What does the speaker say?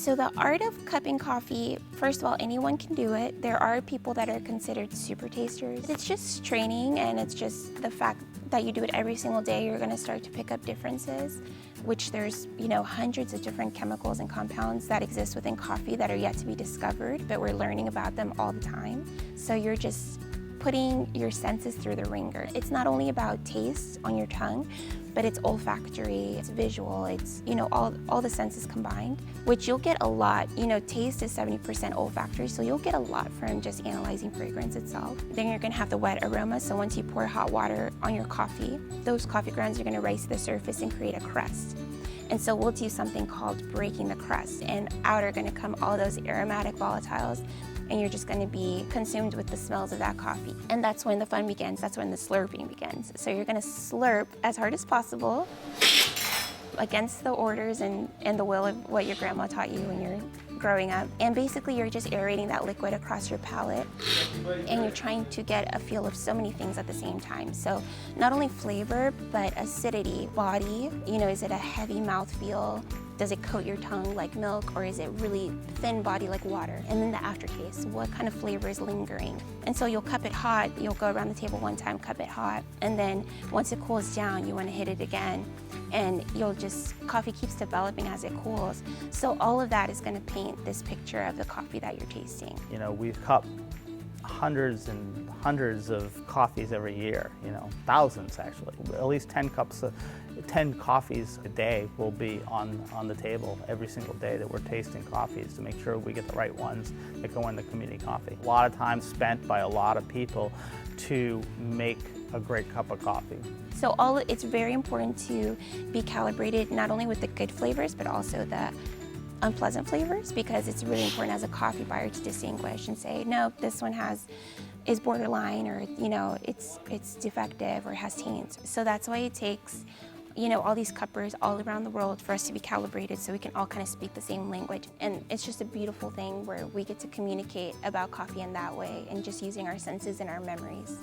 So the art of cupping coffee, first of all, anyone can do it. There are people that are considered super tasters. It's just training, and it's just the fact that you do it every single day, you're gonna start to pick up differences, which there's, hundreds of different chemicals and compounds that exist within coffee that are yet to be discovered, but we're learning about them all the time. So you're just putting your senses through the ringer. It's not only about taste on your tongue, but it's olfactory, it's visual, it's, all the senses combined, which you'll get a lot. Taste is 70% olfactory, so you'll get a lot from just analyzing fragrance itself. Then you're gonna have the wet aroma, so once you pour hot water on your coffee, those coffee grounds are gonna rise to the surface and create a crust. And so we'll do something called breaking the crust, and out are gonna come all those aromatic volatiles, and you're just gonna be consumed with the smells of that coffee. And that's when the fun begins, that's when the slurping begins. So you're gonna slurp as hard as possible against the orders and the will of what your grandma taught you when you're growing up. And basically you're just aerating that liquid across your palate, and you're trying to get a feel of so many things at the same time. So not only flavor, but acidity, body, is it a heavy mouthfeel? Does it coat your tongue like milk, or is it really thin body like water? And then the aftertaste, what kind of flavor is lingering? And so you'll cup it hot, you'll go around the table one time, cup it hot, and then once it cools down, you want to hit it again. And coffee keeps developing as it cools. So all of that is going to paint this picture of the coffee that you're tasting. We've cupped hundreds and hundreds of coffees every year, thousands actually. At least 10 coffees a day will be on the table every single day that we're tasting coffees to make sure we get the right ones that go in the community coffee. A lot of time spent by a lot of people to make a great cup of coffee. So it's very important to be calibrated not only with the good flavors, but also the unpleasant flavors, because it's really important as a coffee buyer to distinguish and say, no, this one is borderline, or it's defective or has taints. So that's why it takes all these cuppers all around the world for us to be calibrated, so we can all kind of speak the same language. And it's just a beautiful thing where we get to communicate about coffee in that way, and just using our senses and our memories.